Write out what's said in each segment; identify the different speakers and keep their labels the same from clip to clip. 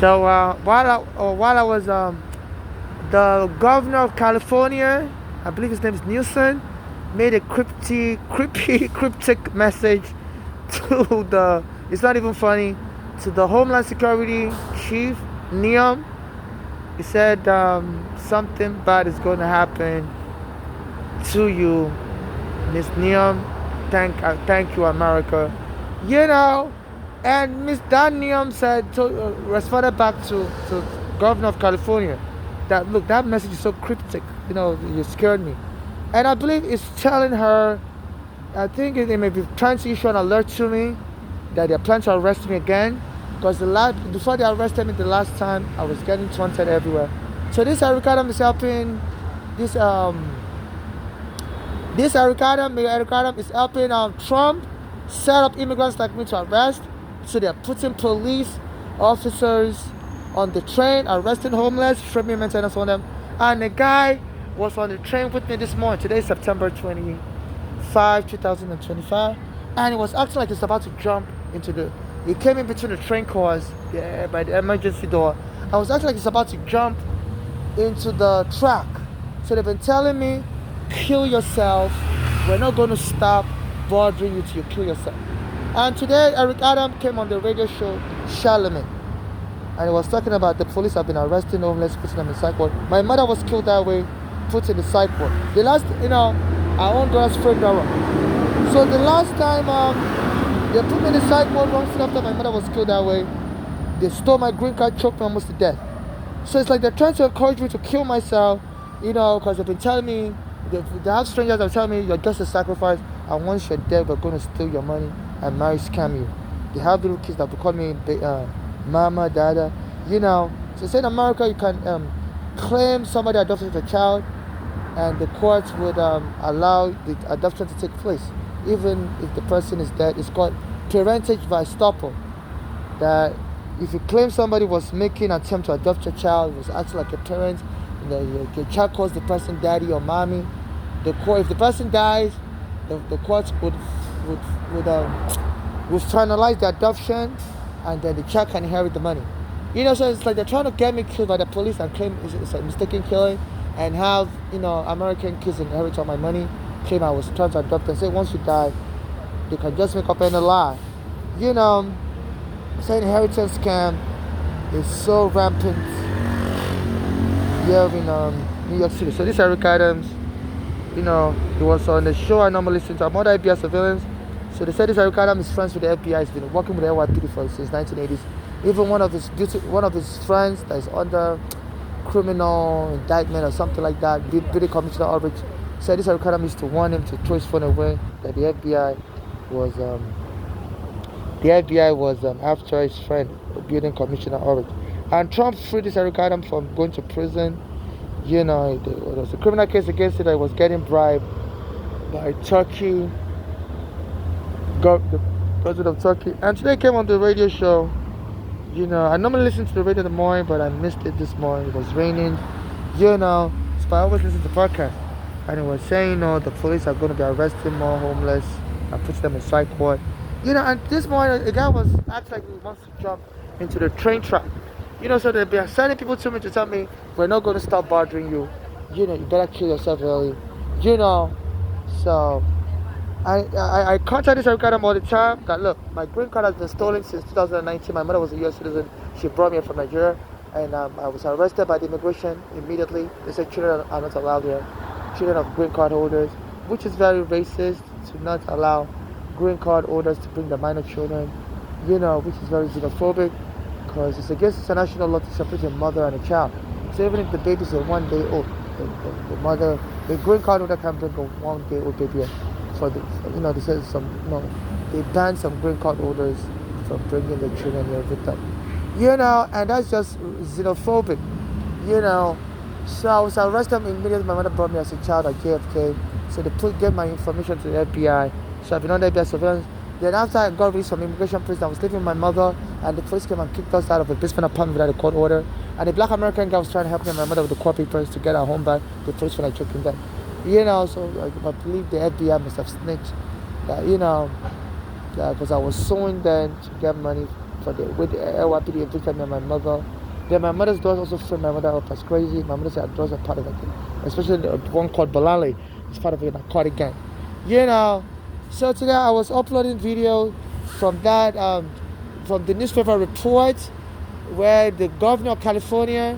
Speaker 1: So while I was the governor of California, I believe his name is Newsom, made a cryptic message to the. It's not even funny. To the Homeland Security Chief Neom, he said something bad is going to happen to you, Miss Neom. Thank you, America. You know, and Miss Dan Neom responded back to Governor of California that look, that message is so cryptic. You scared me, and I believe it's telling her. I think they may be trying to issue an alert to me that they're planning to arrest me again. Because before they arrested me the last time, I was getting taunted everywhere. So this Eric Adam is helping. This Eric Adam is helping Trump set up immigrants like me to arrest. So they're putting police officers on the train, arresting homeless, stripping maintenance on them. And the guy was on the train with me this morning. Today is September 25, 2025. And he was acting like he's about to jump into the. He came in between the train cars by the emergency door. I was acting like he's about to jump into the track. So they've been telling me, kill yourself. We're not going to stop bothering you till you kill yourself. And today, Eric Adam came on the radio show, Charlemagne. And he was talking about the police have been arresting homeless, putting them in psych ward. My mother was killed that way, put in the psych ward. The last, our own daughter's friend, Dara. So the last time they put me in the psych ward wrong after my mother was killed that way, they stole my green card, choked me almost to death. So it's like they're trying to encourage me to kill myself, because they've been telling me, they have strangers that are telling me you're just a sacrifice, and once you're dead, we're going to steal your money and marry, scam you. They have little kids that will call me mama, dada, So say in America, you can claim somebody adopted a child, and the courts would allow the adoption to take place, even if the person is dead. It's called parentage by estoppel. That if you claim somebody was making an attempt to adopt your child, was acting like a parent, the child calls the person daddy or mommy. If the person dies, the courts would finalize the adoption, and then the child can inherit the money. So it's like they're trying to get me killed by the police and claim it's a mistaken killing, and have American kids inherit all my money, claim I was trying to adopt, and say once you die, they can just make up any lie. Say inheritance scam is so rampant here in New York City. So this Eric Adams, he was on the show I normally listen to. I'm on the FBI surveillance. So they said this Eric Adams is friends with the FBI. He's been working with the NYPD since 1980s. Even one of his friends that is under criminal indictment or something like that, Beauty Commissioner Ulrich, said this Eric Adams used to warn him to throw his phone away, that the FBI was after his friend, the Building Commissioner Ulrich. And Trump freed this Eric Adams from going to prison. There was a criminal case against him that he was getting bribed by Turkey, the president of Turkey. And today I came on the radio show. I normally listen to the radio in the morning, but I missed it this morning. It was raining. So I always listen to the podcast. And it was saying, the police are going to be arresting more homeless and putting them in psych ward. And this morning, a guy was acting like he wants to jump into the train track. So they'll be sending people to me to tell me, we're not going to stop bothering you. You better kill yourself early. So I contact this Eric Adam all the time. That look, my green card has been stolen since 2019. My mother was a U.S. citizen. She brought me here from Nigeria, and I was arrested by the immigration immediately. They said children are not allowed here. Children of green card holders, which is very racist to not allow green card holders to bring their minor children, which is very xenophobic, because it's against international law to separate a mother and a child. So even if the baby is 1 day old, the green card holder can bring a 1 day old baby. They said they banned some green card holders from bringing their children here with them. And that's just xenophobic. So I was arrested immediately. My mother brought me as a child at JFK. So they gave my information to the FBI. So I've been under FBI surveillance. Then after I got released from immigration prison, I was living with my mother, and the police came and kicked us out of a basement apartment without a court order. And the black American guy was trying to help me and my mother with the court papers to get our home back. The police were like choking them. So I believe the FBI must have snitched. Because I was suing them to get money for the with the NYPD evicted me and my mother. Then my mother's daughters also framed my mother up as crazy. My mother said her daughters are part of it, especially the one called Balale. It's part of a narcotic gang. You know, so today I was uploading video from that from the newspaper report where the governor of California,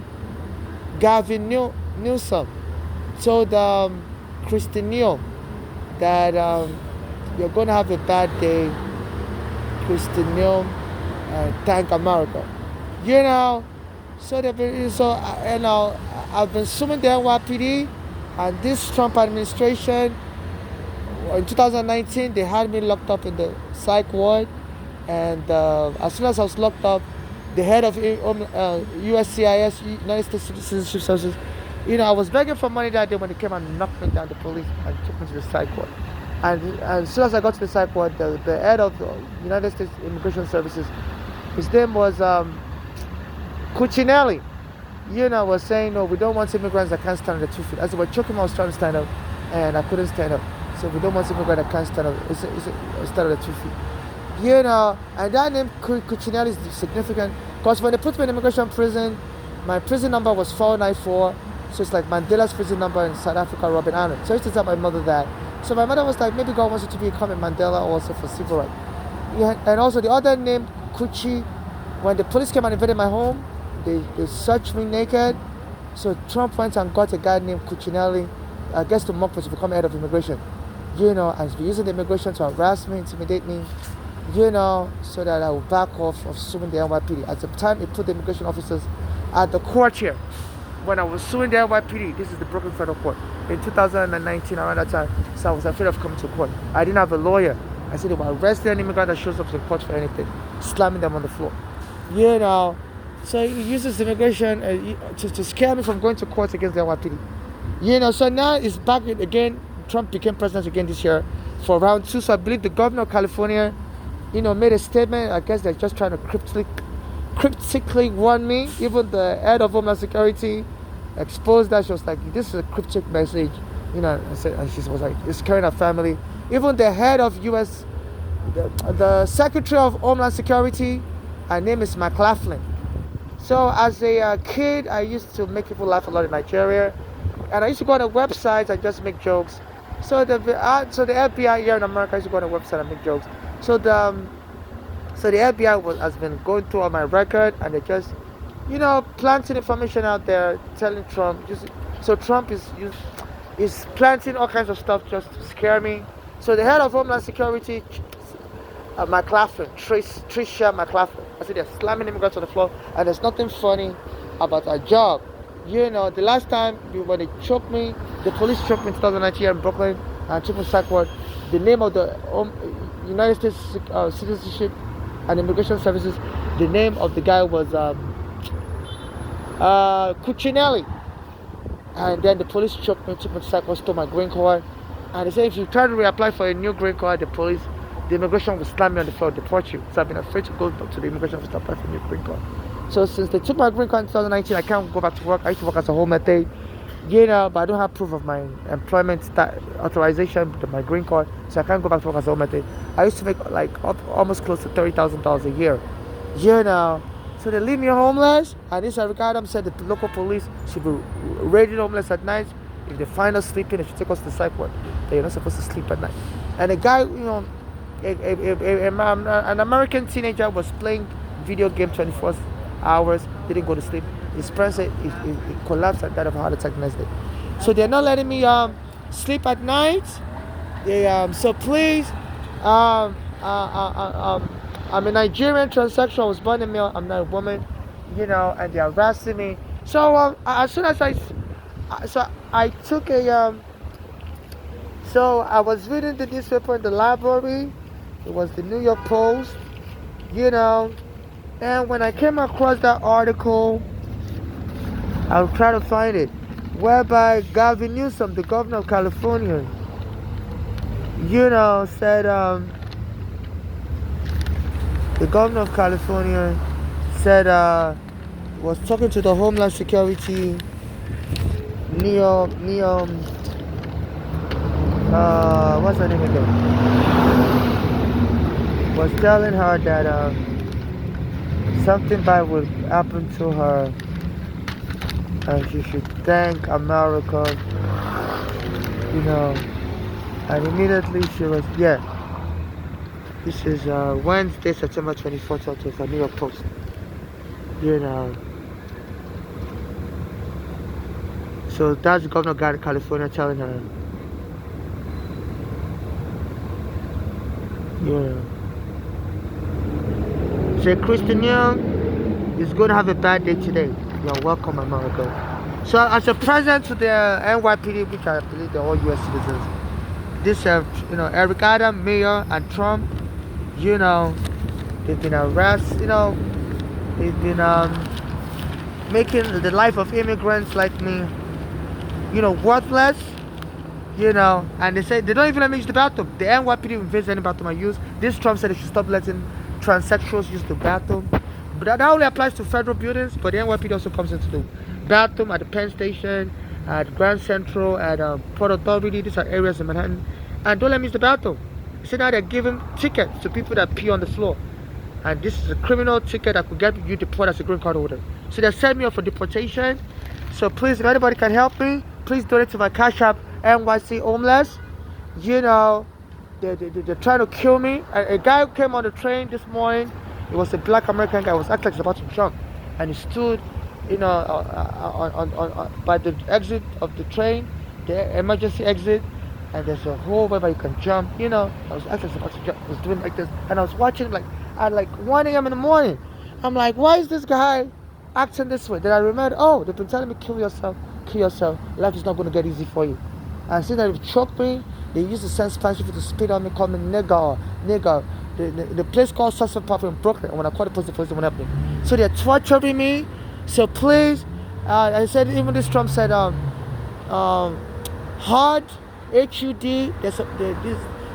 Speaker 1: Gavin Newsom, told Kristi Noem that you're going to have a bad day, Kristi Noem, and thank America. You know, I've been suing the NYPD and this Trump administration. In 2019, they had me locked up in the psych ward, and as soon as I was locked up, the head of USCIS, United States Citizenship Services, I was begging for money that day when they came and knocked me down, the police, and took me to the psych ward. And as soon as I got to the psych ward, the head of the United States Immigration Services, his name was Cuccinelli, was saying, no, we don't want immigrants that can't stand on their 2 feet. As they were choking, I was trying to stand up, and I couldn't stand up. So we don't want immigrants that can't stand up, stand on their 2 feet. And that name Cuccinelli is significant because when they put me in immigration prison, my prison number was 494. So it's like Mandela's prison number in South Africa, Robben Island. So I used to tell my mother that. So my mother was like, maybe God wants you to become a Mandela also for civil rights. Yeah, and also the other name, Cucci, when the police came and invaded my home, they searched me naked. So Trump went and got a guy named Cuccinelli, I guess to mock me to become head of immigration. And he's using the immigration to harass me, intimidate me, so that I will back off of suing the NYPD. At the time, he put the immigration officers at the court here. When I was suing the NYPD, this is the Brooklyn Federal Court, in 2019, around that time, so I was afraid of coming to court. I didn't have a lawyer. I said they will arrest any immigrant that shows up to the court for anything, slamming them on the floor. So he uses immigration to scare me from going to court against the NYPD. So now it's back again. Trump became president again this year for round 2. So I believe the governor of California, made a statement. I guess they're just trying to cryptically warn me. Even the head of Homeland Security exposed that. She was like, this is a cryptic message. And she was like, it's scaring our family. Even the head of U.S., the Secretary of Homeland Security, her name is McLaughlin. So as a kid, I used to make people laugh a lot in Nigeria. And I used to go on a website and just make jokes. So the FBI here in America, I used to go on a website and make jokes. So the FBI has been going through all my record, and they're just, planting information out there, telling Trump. So Trump is planting all kinds of stuff just to scare me. So the head of Homeland Security, McLaughlin, Tricia McLaughlin, I said they're slamming immigrants on the floor, and there's nothing funny about our job. The last time when they choked me, the police choked me in 2019 here in Brooklyn and took me to psych ward. The name of the United States Citizenship and Immigration Services, the name of the guy was Cuccinelli. And then the police choked me, took me to psych ward, stole my green card. And they said if you try to reapply for a new green card, the immigration will slam me on the floor, deport you. So I've been afraid to go to the immigration office to apply for a new green card. So since they took my green card in 2019, I can't go back to work. I used to work as a home aide, but I don't have proof of my employment authorization with my green card, so I can't go back to work as a home aide. I used to make almost close to $30,000 a year, So they leave me homeless, and this Eric Adams said that the local police should be raiding homeless at night. If they find us sleeping, they should take us to the psych ward. They're not supposed to sleep at night. And a guy, an American teenager was playing video game 24 hours, didn't go to sleep. His parents said he collapsed and died of a heart attack the next day. So they're not letting me sleep at night. So please, I'm a Nigerian transsexual. I was born a male. I'm not a woman, and they're harassing me. So as soon as I took so I was reading the newspaper in the library. It was the New York Post, and when I came across that article, I'll try to find it, whereby Gavin Newsom, the governor of California, said, the governor of California said, was talking to the Homeland Security, what's her name again? Was telling her that, something bad would happen to her, and she should thank America, you know. And immediately she was, yeah. This is Wednesday, September 24th, of New York Post. You know. So that's the governor of California telling her, yeah. Say Christian Young is going to have a bad day today. You're welcome, America. So as a present to the NYPD, which I believe they're all U.S. citizens, this, you know, Eric Adams, Mayor, and Trump, you know, they've been arrested, you know, they've been making the life of immigrants like me, you know, worthless, you know, and they say they don't even let me use the bathroom. The NYPD invades any bathroom I use. This Trump said they should stop letting transsexuals use the bathroom. But that only applies to federal buildings, but the NYPD also comes into the bathroom at the Penn Station, at Grand Central, at Port Authority. These are areas in Manhattan. And don't let me use the bathroom. So now they're giving tickets to people that pee on the floor. And this is a criminal ticket that could get you deported as a green card holder. So they sent me up for deportation. So please, if anybody can help me, please donate to my Cash App, NYC Homeless. You know, they're trying to kill me. A guy came on the train this morning. It was a black American guy. He was acting like he was about to jump. And he stood, you know, by the exit of the train, the emergency exit. And there's a hole where you can jump. You know, I was acting like I was about to jump. I was doing like this. And I was watching like at like 1 a.m. in the morning. I'm like, why is this guy acting this way? Then I remembered, oh, they've been telling me kill yourself. Life is not going to get easy for you. And since they've choked me, they used the sense Spanish people to spit on me, call me nigger. The place called Sunset Park in Brooklyn. And when I called the police didn't help me. So they're torturing me. So please, I said, even this Trump said, HUD, HUD,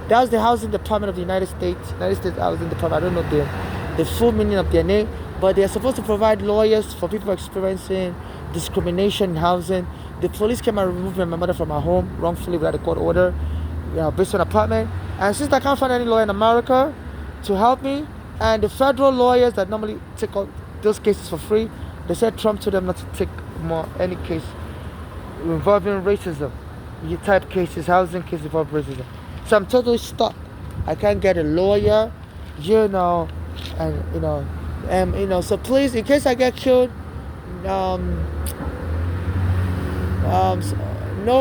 Speaker 1: that was the Housing Department of the United States Housing Department. I don't know the full meaning of their name, but they're supposed to provide lawyers for people experiencing discrimination in housing. The police came and removed my mother from her home wrongfully without a court order, you know, based on an apartment. And since I can't find any lawyer in America to help me, and the federal lawyers that normally take all those cases for free, they said Trump told them not to take any case involving racism. You type cases, housing cases involving racism. So I'm totally stuck. I can't get a lawyer, you know, and you know. So please, in case I get killed, no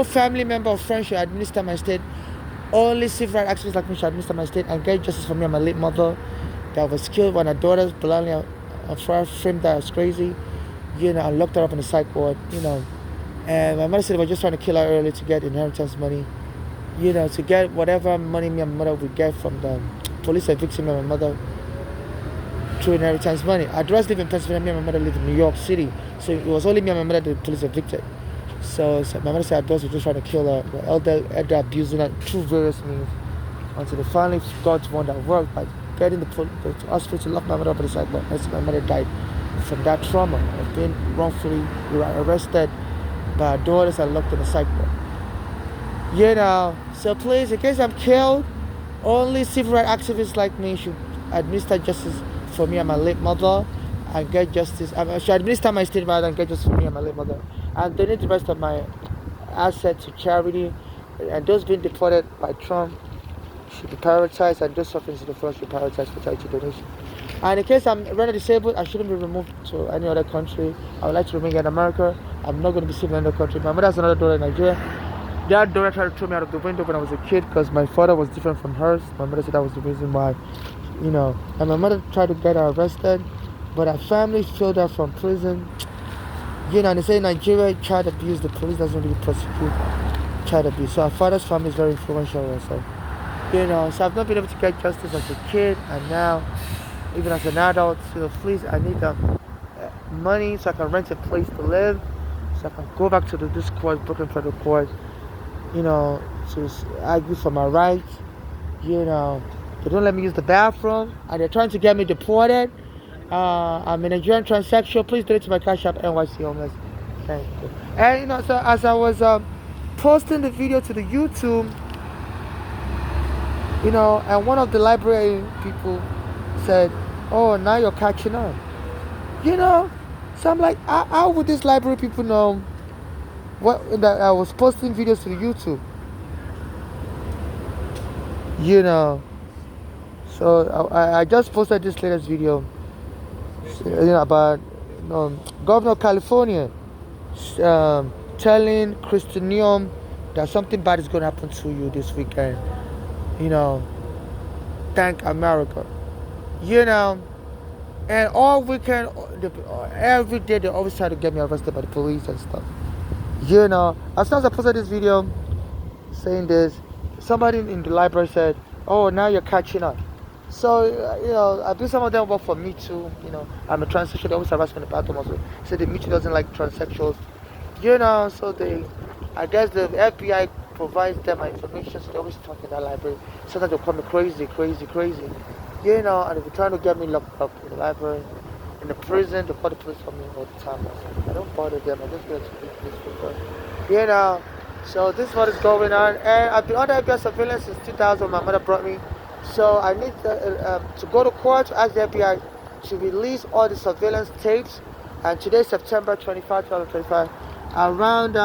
Speaker 1: family member or friend should administer my state. Only civil rights activists like me should administer my state and get justice for me and my late mother that was killed when her daughter's bluntly framed that as crazy, you know, and locked her up in the psych ward, you know. And my mother said they were just trying to kill her early to get inheritance money, you know, to get whatever money me and my mother would get from the police evicting me and my mother through inheritance money. I just live in Pennsylvania, me and my mother live in New York City, so it was only me and my mother that the police evicted. So my mother said our daughters were just trying to kill her, the elder abusing her through various means, until they finally got to one that worked by getting the hospital to lock my mother up in the sidewalk. My mother died from that trauma of being wrongfully arrested by our daughters and locked in the sidewalk. You know, so please, in case I'm killed, only civil rights activists like me should administer justice for me and my late mother and get justice. I should administer my state right and get justice for me and my late mother. And donate the rest of my assets to charity. And those being deported by Trump should be prioritized, and those suffering in the front should be prioritized for charity donation. And in case I'm rendered disabled, I shouldn't be removed to any other country. I would like to remain in America. I'm not going to be seen in another country. My mother has another daughter in Nigeria. That daughter tried to throw me out of the window when I was a kid because my father was different from hers. My mother said that was the reason why, you know. And my mother tried to get her arrested, but her family failed her from prison. You know, and they say in Nigeria, child abuse, the police doesn't really prosecute child abuse. So our father's family is very influential also. You know, so I've not been able to get justice as a kid, and now, even as an adult. So please, I need money so I can rent a place to live, so I can go back to this court, Brooklyn Federal Court, you know, to argue for my rights. You know, they don't let me use the bathroom, and they're trying to get me deported. I'm a Nigerian transsexual. Please donate to my Cash App, NYC Homeless. Thank you. And you know, so as I was posting the video to the YouTube, you know, and one of the library people said, "Oh, now you're catching on." You know, so I'm like, how would these library people know what that I was posting videos to YouTube? You know, so I just posted this latest video, about Governor of California telling Christianium that something bad is going to happen to you this weekend. You know, thank America. You know, and all weekend, every day they always try to get me arrested by the police and stuff. You know, as soon as I posted this video saying this, somebody in the library said, "Oh, now you're catching up." So, I believe some of them work for Me Too. I'm a transsexual. They always harass me in the bathroom also. Say the Me Too doesn't like transsexuals. So I guess the FBI provides them my information, so they always talk in that library. Sometimes they'll call me crazy, crazy, crazy. And they're trying to get me locked up in the library, in the prison. They call the police for me all the time. I don't bother them. I just go to the police for them. So this is what is going on. And I've been under FBI surveillance since 2000. My mother brought me. So I need to go to court to ask the FBI to release all the surveillance tapes. And today, September 25, 2025, around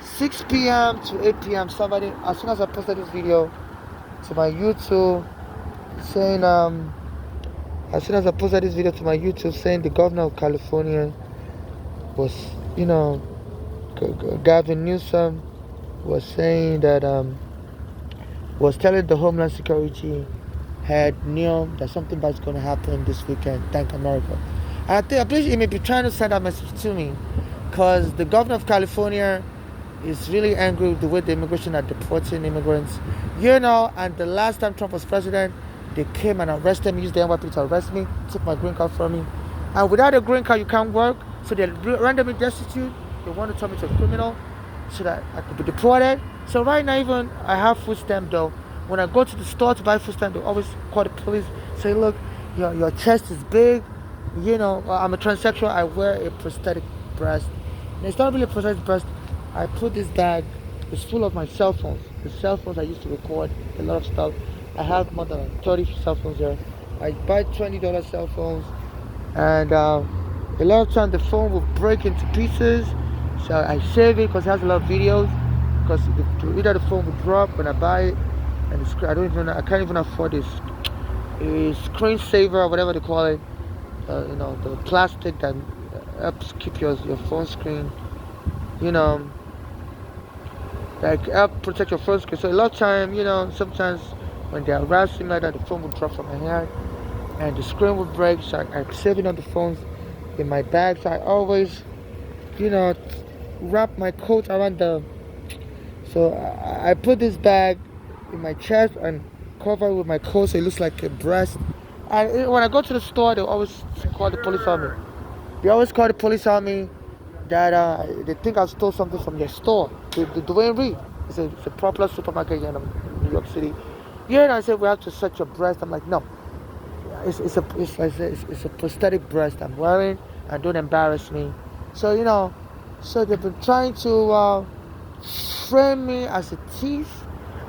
Speaker 1: 6 p.m. to 8 p.m. somebody, as soon as I posted this video to my YouTube, saying the governor of California was, Gavin Newsom was saying that was telling the Homeland Security head Neil that something bad's going to happen this weekend. Thank America. And I believe he may be trying to send that message to me, because the governor of California is really angry with the way the immigration are deporting immigrants. And the last time Trump was president, they came and arrested me, used the NYPD to arrest me, took my green card from me. And without a green card, you can't work. So they randomly destitute. They want to turn me to a criminal so that I could be deported. So right now, even I have food stamp though. When I go to the store to buy food stamp, they always call the police, say, look, your chest is big. I'm a transsexual. I wear a prosthetic breast. And it's not really a prosthetic breast. I put this bag. It's full of my cell phones. The cell phones I used to record a lot of stuff. I have more than 30 cell phones there. I buy $20 cell phones, and a lot of times the phone will break into pieces. So I save it because it has a lot of videos. Because either the phone will drop when I buy it, and the screen, I can't even afford this. A screensaver or whatever they call it. The plastic that helps keep your phone screen. Like help protect your phone screen. So a lot of time, sometimes when they're harassing like that, the phone will drop from my hand and the screen will break. So I'm saving on the phones in my bag. So I always, wrap my coat around so I put this bag in my chest and cover it with my coat so it looks like a breast. And when I go to the store, they always call the police on me. They always call the police on me that they think I stole something from their store. The Dwayne Reed. It's a popular supermarket here in New York City. And I said, we have to search your breast. I'm like, no. It's a prosthetic breast I'm wearing, and don't embarrass me. So, so they've been trying to frame me as a thief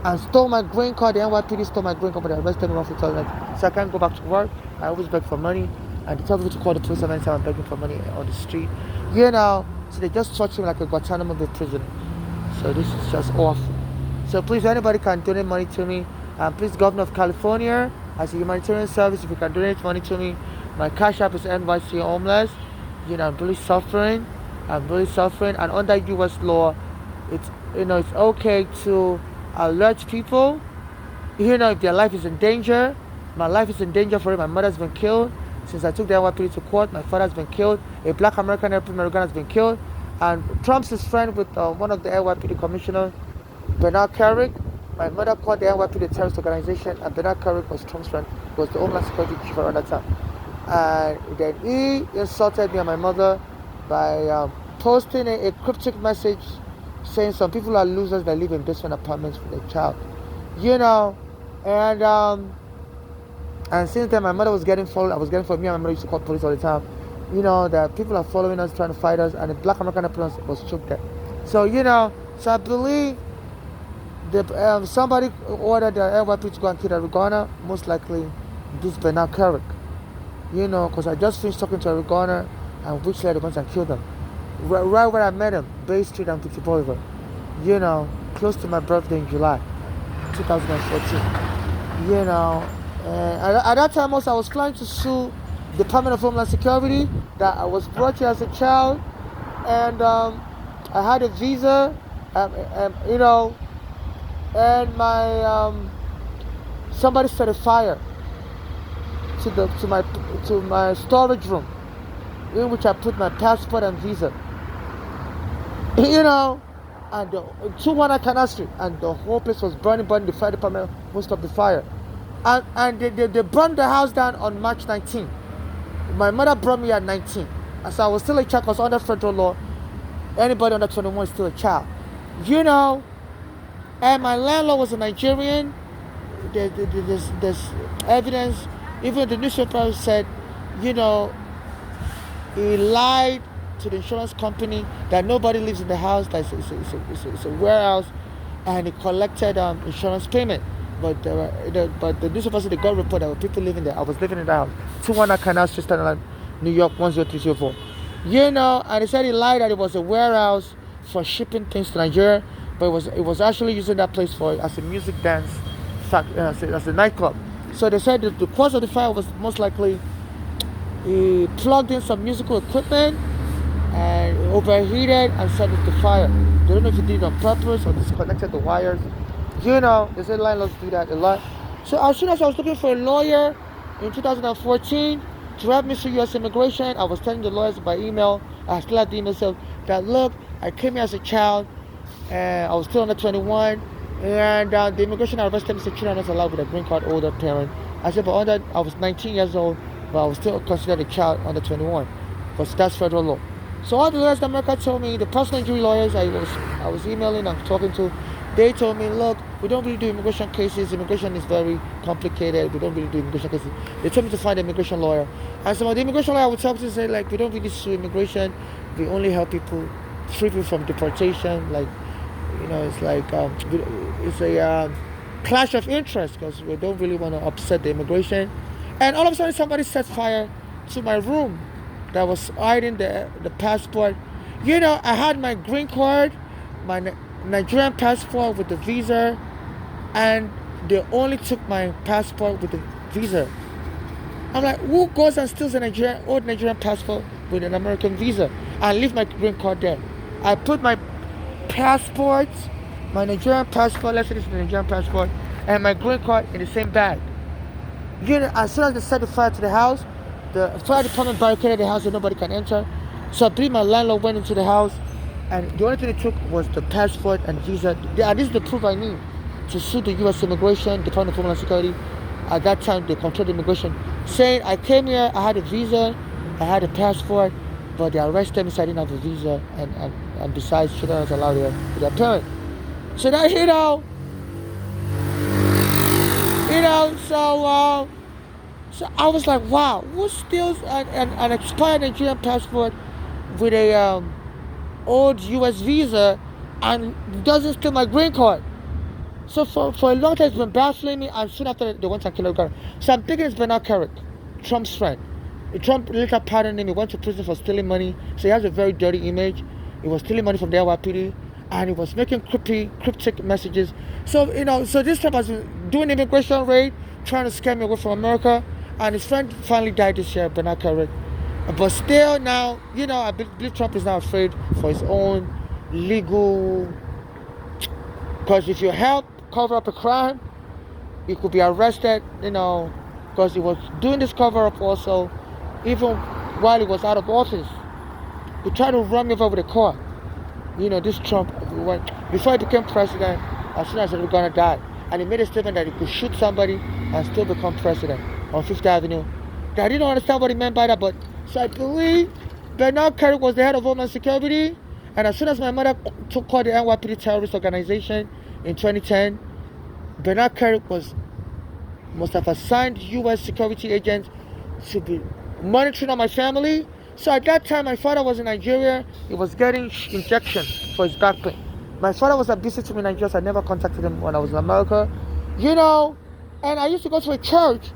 Speaker 1: and stole my green card. The NYPD stole my green card, but they arrested me roughly 2000. So I can't go back to work. I always beg for money. And they tell people to call the police every time I'm begging for money on the street. So they just torture me like a Guantanamo Bay prisoner. So this is just awful. So please, anybody can donate money to me. Please, Governor of California, as a humanitarian service, if you can donate money to me. My cash app is NYC Homeless. I'm really suffering. And under U.S. law, it's okay to alert people. If their life is in danger. My life is in danger for it. My mother's been killed. Since I took the NYPD to court, my father's been killed. A black American has been killed. And Trump's is friend with one of the NYPD commissioners, Bernard Kerik. My mother called the NYPD a terrorist organization, and Bernard Kerik was Trump's friend, was the Homeland Security chief around that time. And then he insulted me and my mother by posting a cryptic message saying some people are losers that live in basement apartments with their child. And since then, my mother was getting followed. I was getting followed. Me and my mother used to call police all the time. That people are following us, trying to fight us, and the black American ambulance was choked dead. So, so I believe somebody ordered the NYPD to go and kill the Ghana, most likely this Bernard Kerik. because I just finished talking to Eric Garner, and weeks later, they're going to kill them. Right where I met him, Bay Street and Victory Boulevard. Close to my birthday in July 2014. And at that time also I was planning to sue Department of Homeland Security that I was brought here as a child, and I had a visa, and my somebody set a fire to my storage room, in which I put my passport and visa. And 219 Canal Street, and the whole place was burning. The fire department most of the fire, and they burned the house down on March 19. My mother brought me at 19, and so I was still a child because under federal law, anybody under 21 is still a child. And my landlord was a Nigerian. There's evidence. Even the newspaper said, he lied to the insurance company that nobody lives in the house, that it's a warehouse, and he collected insurance payment. But the newspaper said they got report that people living there. I was living in the house, 219 Canal Street, Staten Island, New York 10304. And they said he lied that it was a warehouse for shipping things to Nigeria, but it was actually using that place as a music dance, as a nightclub. So they said that the cause of the fire was most likely he plugged in some musical equipment and it overheated and set it to fire. They don't know if he did it on purpose or disconnected the wires. They said landlords do that a lot. So as soon as I was looking for a lawyer in 2014 to help me through U.S. immigration, I was telling the lawyers by email, I still had the email, so that look, I came here as a child, and I was still under 21, and the immigration arrested me, said children are not allowed with a green card older parent. I said, but I was 19 years old, but I was still considered a child under 21, because that's federal law. So all the lawyers in America told me, the personal injury lawyers I was emailing and talking to, they told me, look, we don't really do immigration cases. Immigration is very complicated. We don't really do immigration cases. They told me to find an immigration lawyer. And so the immigration lawyer would talk to say, like, we don't really sue immigration. We only help people, free people from deportation. Like, it's like, it's a clash of interest because we don't really want to upset the immigration. And all of a sudden, somebody set fire to my room that was hiding the passport. I had my green card, my Nigerian passport with the visa, and they only took my passport with the visa. I'm like, who goes and steals an old Nigerian passport with an American visa and leave my green card there? I put my passport, my Nigerian passport, let's say this is the Nigerian passport, and my green card in the same bag. As soon as they set the fire to the house, the fire department barricaded the house so nobody can enter. So I believe my landlord went into the house, and the only thing they took was the passport and visa. And this is the proof I need to sue the U.S. Immigration, Department of Homeland Security. At that time, they controlled immigration, saying I came here, I had a visa, I had a passport, but they arrested me so I didn't have a visa, and besides, children are allowed here with their parents. So that, so I was like, wow, who steals an expired Nigerian passport with a old U.S. visa and doesn't steal my green card? So for a long time it's been baffling me, and soon after they went and killed Garrett. So I'm thinking it's Bernard Kerik, Trump's friend. Trump later pardoned him. He went to prison for stealing money, so he has a very dirty image. He was stealing money from the NYPD, and he was making cryptic messages. So so this Trump has been doing immigration raid, trying to scare me away from America, and his friend finally died this year, Bernard Kerik. But still now, I believe Trump is now afraid for his own legal, because if you help cover up a crime, he could be arrested, because he was doing this cover up also, even while he was out of office. He tried to run me over with a car. This Trump, before he became president, as soon as he was gonna die, and he made a statement that he could shoot somebody and still become president on Fifth Avenue. I didn't understand what he meant by that, but so I believe Bernard Kerik was the head of Homeland Security, and as soon as my mother called the NYPD terrorist organization in 2010, Bernard Kerik must have assigned U.S. security agents to be monitoring on my family. So at that time, my father was in Nigeria. He was getting injection for his back pain. My father was abusive to me in Nigeria, so I never contacted him when I was in America. And I used to go to a church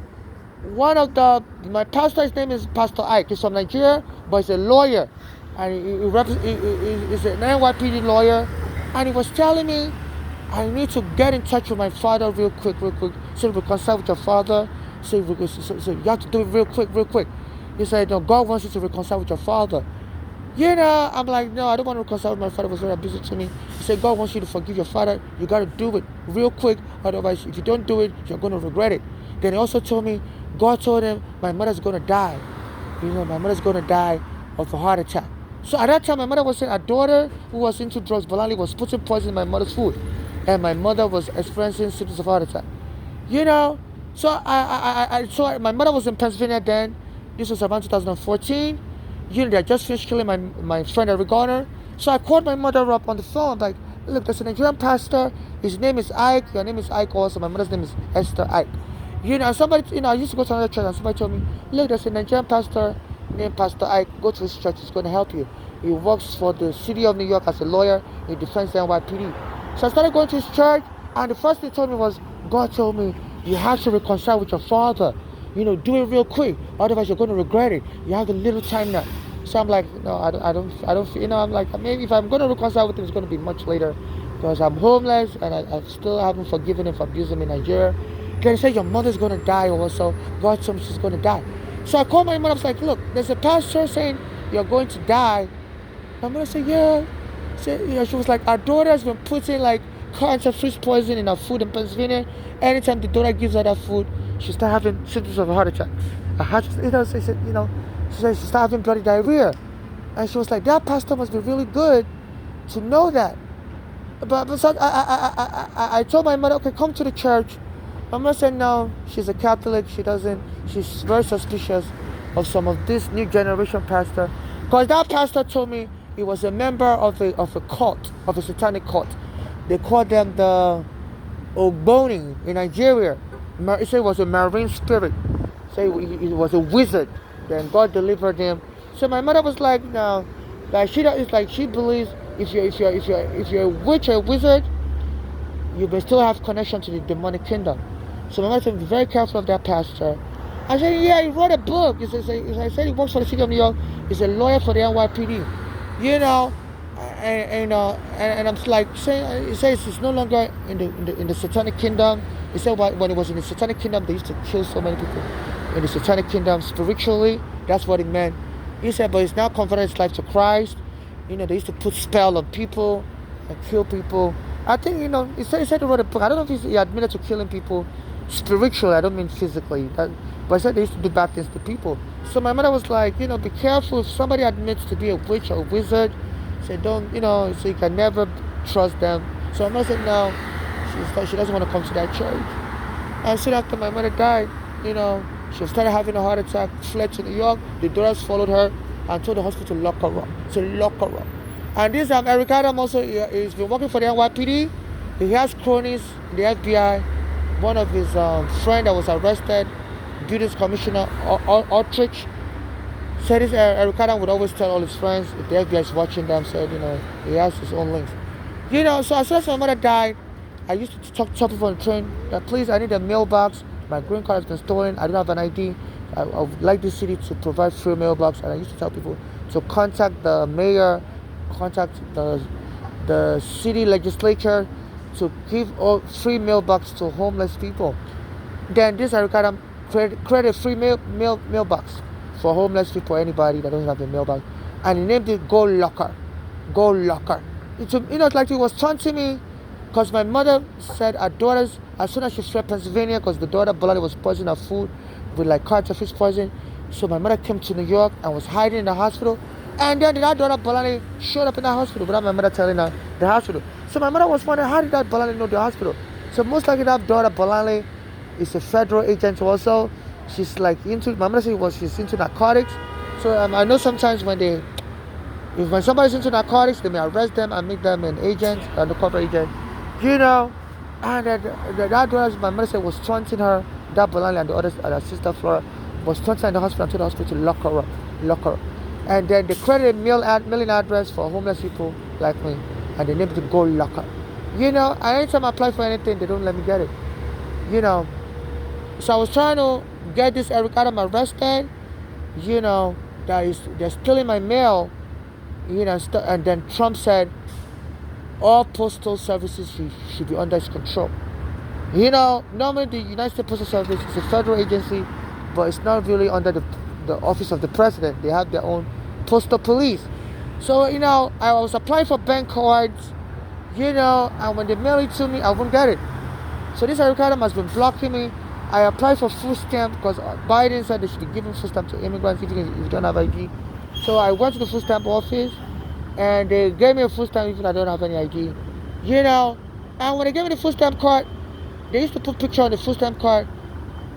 Speaker 1: my pastor, his name is Pastor Ike. He's from Nigeria, but he's a lawyer, and he's an NYPD lawyer, and he was telling me I need to get in touch with my father real quick, so we reconcile with your father. So you have to do it real quick. He said, no, God wants you to reconcile with your father. I'm like, no, I don't want to reconcile with my father. It was very abusive to me. He said, God wants you to forgive your father. You got to do it real quick. Otherwise, if you don't do it, you're going to regret it. Then he also told me, God told him, my mother's going to die. My mother's going to die of a heart attack. So at that time, my mother was saying, her daughter who was into drugs, Bolali, was putting poison in my mother's food. And my mother was experiencing symptoms of heart attack. So my mother was in Pennsylvania then. This was around 2014. They just finished killing my friend Eric Garner. So I called my mother up on the phone. I'm like, look, there's a Nigerian pastor. His name is Ike. Your name is Ike also. My mother's name is Esther Ike. Somebody, I used to go to another church and somebody told me, look, there's a Nigerian pastor named Pastor Ike. Go to his church. He's going to help you. He works for the city of New York as a lawyer. He defends the NYPD. So I started going to his church, and the first thing he told me was, God told me, you have to reconcile with your father. Do it real quick. Otherwise, you're going to regret it. You have a little time now. So I'm like, no, I don't. I'm like, maybe if I'm going to reconcile with him, it's going to be much later, because I'm homeless and I still haven't forgiven him for abusing me in Nigeria. Then he said, your mother's going to die also. God told me she's going to die. So I called my mother. I was like, look, there's a pastor saying you're going to die. My mother said, yeah. She was like, our daughter has been putting like cancer fish poison in her food in Pennsylvania. Anytime the daughter gives her that food, she start having symptoms of a heart attack. She said she started having bloody diarrhea. And she was like, that pastor must be really good to know that. But so I told my mother, okay, come to the church. My mother said no, she's a Catholic. She's very suspicious of some of this new generation pastor. Because that pastor told me he was a member of a cult, of a satanic cult. They called them the Ogboni in Nigeria. He said it was a marine spirit. Say he was a wizard. Then God delivered him. So my mother was like, no, she believes if you're a witch or a wizard, you may still have connection to the demonic kingdom. So my mother said, be very careful of that pastor. I said, yeah, he wrote a book. I said he works for the city of New York. He's a lawyer for the NYPD. And I'm like saying, he says he's no longer in the satanic kingdom. He said when he was in the satanic kingdom, they used to kill so many people in the satanic kingdom spiritually. That's what it meant. He said, but he's now converted his life to Christ. They used to put spell on people and kill people. I think, he said he wrote a book. I don't know if he admitted to killing people spiritually. I don't mean physically. But he said they used to do bad things to people. So my mother was like, be careful if somebody admits to be a witch or a wizard. Said don't, so you can never trust them. So my mother said no, she doesn't want to come to that church. And soon after my mother died, she started having a heart attack, fled to New York. The daughters followed her and told the hospital to lock her up. And this Eric Adam also, he's been working for the NYPD. He has cronies in the FBI. One of his friend that was arrested, Business Commissioner Aldrich, said this Eric Adam would always tell all his friends, if the FBI is watching them, said, he has his own links. So as soon as my mother died, I used to talk to people on the train that, please, I need a mailbox. My green card has been stolen. I don't have an ID. I would like the city to provide free mailbox. And I used to tell people to contact the mayor, contact the city legislature to give all free mailbox to homeless people. Then this Eric Adam created a free mailbox for homeless people, anybody that doesn't have a mailbox. And he named it Go Locker. It's like he was taunting me. Because my mother said her daughters, as soon as she fled Pennsylvania, because the daughter Bolali was poisoning her food with like cancer fish poison. So my mother came to New York and was hiding in the hospital. And then that daughter Bolali showed up in the hospital without my mother telling her the hospital. So my mother was wondering, how did that Bolali know the hospital? So most likely that daughter Bolali is a federal agent also. She's like my mother said she's into narcotics. So I know sometimes when somebody's into narcotics, they may arrest them and make them an agent, an undercover agent. And that daughter, my mother said, was taunting her, that Bolali and the others, and her sister Flora, was taunting her in the hospital and told the hospital to lock her up. And then they created a mailing address for homeless people like me, and they named it Go Locker. And anytime I apply for anything, they don't let me get it. So I was trying to get this Eric Adam arrested, they're stealing my mail, and then Trump said all postal services should be under his control. Normally the United States Postal Service is a federal agency, but it's not really under the office of the president. They have their own postal police. So, I was applying for bank cards, and when they mail it to me, I wouldn't get it. So this Eric Adam has been blocking me. I applied for food stamp because Biden said they should be giving food stamp to immigrants if you don't have ID. So I went to the food stamp office, and they gave me a food stamp even I don't have any ID. And when they gave me the food stamp card, they used to put picture on the food stamp card.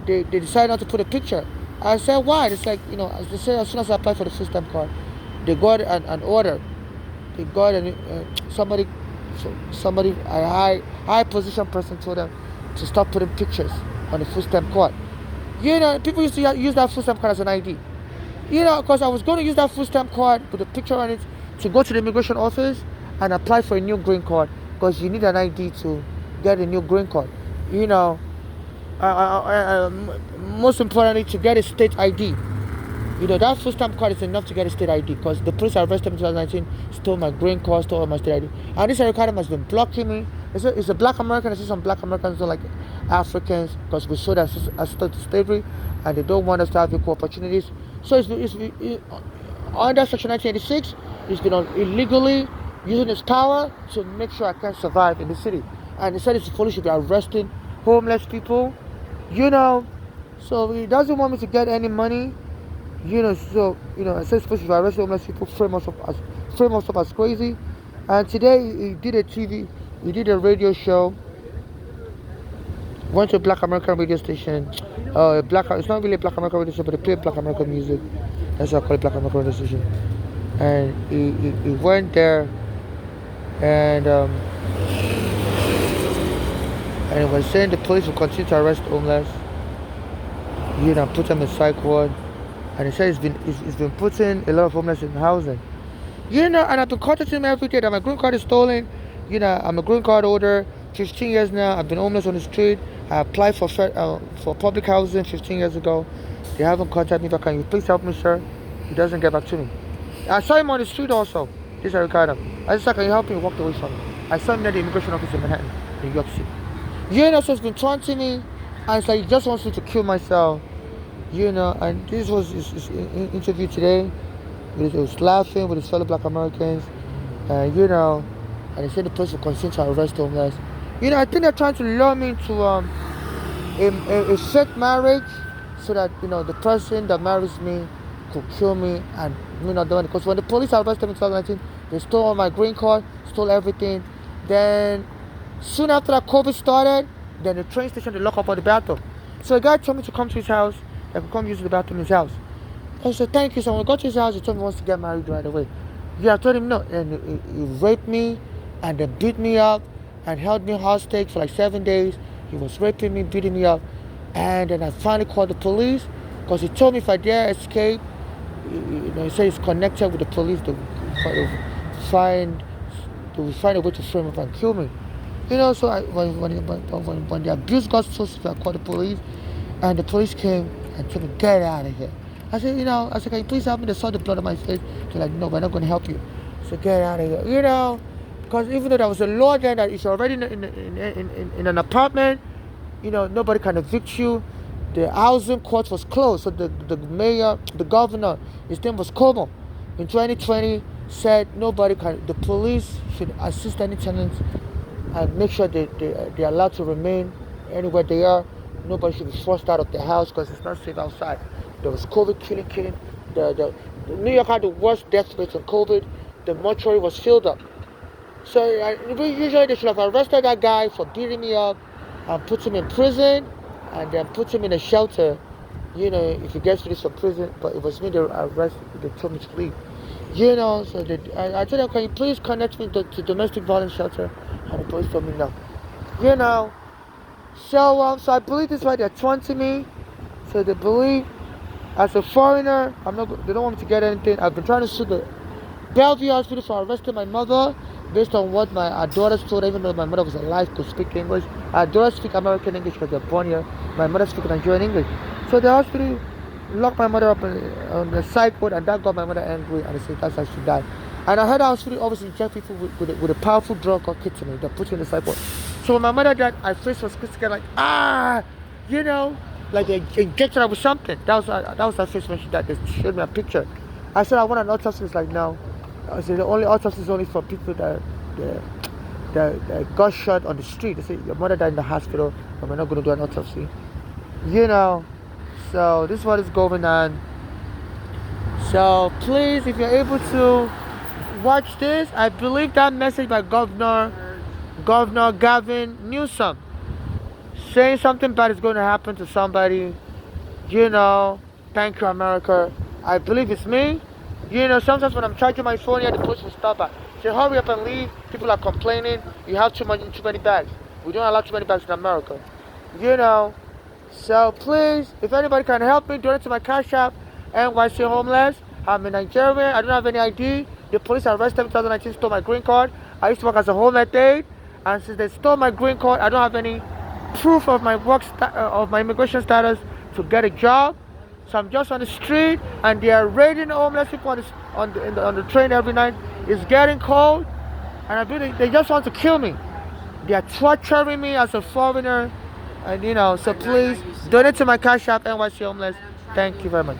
Speaker 1: They decided not to put a picture. I said, why? It's like, as they said, as soon as I applied for the food stamp card, they got an order. They got somebody, a high position person told them to stop putting pictures on the food stamp card. People used to use that food stamp card as an ID. Because I was going to use that food stamp card with a picture on it to go to the immigration office and apply for a new green card, because you need an ID to get a new green card. Most importantly, to get a state ID. That food stamp card is enough to get a state ID, because the police arrested me in 2019, stole my green card, stole all my state ID. And this Eric Adam has been blocking me. It's a black American. I see some black Americans don't like Africans because we sold us to slavery, and they don't want us to have equal opportunities. So it's under Section 1986, he's been illegally using his power to make sure I can't survive in the city. And he said the police should be arresting homeless people, so he doesn't want me to get any money, so, I said supposed to arrest homeless people, frame us up as crazy. And today he did a radio show, went to a black American radio station, it's not really a black American radio station, but they play black American music, that's why I call it black American radio station. And he went there, and he was saying the police will continue to arrest homeless, put them in psych ward. And he said he's been putting a lot of homeless in housing. And I've been contacting him every day that my green card is stolen. I'm a green card holder, 15 years now. I've been homeless on the street. I applied for public housing 15 years ago. They haven't contacted me back. Can you please help me, sir? He doesn't get back to me. I saw him on the street also. This is Eric Adam. I just said, can you help me? He walked away from me. I saw him at the immigration office in Manhattan, New York City. So he's been taunting me, and it's like he just wants me to kill myself. And this was his interview today. He was laughing with his fellow black Americans. And he said the police will continue to arrest homeless. I think they're trying to lure me into a fake marriage, so that, the person that marries me could kill me and me not doing it. Because when the police arrested me in 2019, they stole all my green card, stole everything. Then, soon after that COVID started, then the train station, they lock up all the bathroom. So a guy told me to come to his house. I could come use the bathroom in his house. I said, thank you. So when I got to his house, he told me he wants to get married right away. I told him no. And he raped me, and then beat me up, and held me hostage for like 7 days. He was raping me, beating me up. And then I finally called the police, because he told me if I dare escape, he said he's connected with the police to find a way to frame up and kill me. So when the abuse got so severe, I called the police, and the police came and told me, get out of here. I said, can you please help me? They saw the blood on my face. They're like, no, we're not going to help you. So get out of here. Because even though there was a law there that if you're already in an apartment, nobody can evict you. The housing court was closed. So the mayor, the governor, his name was Cuomo, in 2020 said the police should assist any tenants and make sure they're allowed to remain anywhere they are. Nobody should be forced out of their house because it's not safe outside. There was COVID killing. The New York had the worst death rate on COVID. The mortuary was filled up. So usually they should have arrested that guy for beating me up and put him in prison and then put him in a shelter, if he gets released from prison. But it was me they told me to leave. So I told them, can you please connect me to domestic violence shelter? And the police told me no. So I believe this is why they're taunting me. So they believe, as a foreigner, they don't want me to get anything. I've been trying to sue the Bellevue Hospital for arresting my mother based on what our daughters told, even though my mother was alive, could speak English. Our daughters speak American English because they're born here. My mother speaks Nigerian English. So the hospital locked my mother up on the psych ward, and that got my mother angry, and they said that's how she died. And I heard the hospital obviously inject people with a powerful drug called ketamine that puts you in the psych ward. So when my mother died, I face was scared, like, you know, like they injected her with something. That was her face when she died. They showed me a picture. I said I want an autopsy. It's like, no. I said the only autopsy is only for people that got shot on the street. They say your mother died in the hospital, but we're not going to do an autopsy. You know. So this is what is going on. So please, if you're able to watch this, I believe that message by Governor Gavin Newsom saying something bad is going to happen to somebody. You know, thank you, America. I believe it's me. You know, sometimes when I'm charging my phone here, the police will stop by. Say, hurry up and leave. People are complaining. You have too many bags. We don't allow too many bags in America. You know. So please, if anybody can help me, donate to my Cash App, NYC Homeless. I'm in Nigeria. I don't have any ID. The police arrested me in 2019, stole my green card. I used to work as a home aide, and since they stole my green card, I don't have any proof of my of my immigration status to get a job. So I'm just on the street, and they are raiding homeless people on the train every night. It's getting cold, and I believe they just want to kill me. They are torturing me as a foreigner, and you know. So please donate to my Cash App, NYC Homeless. Thank you very much.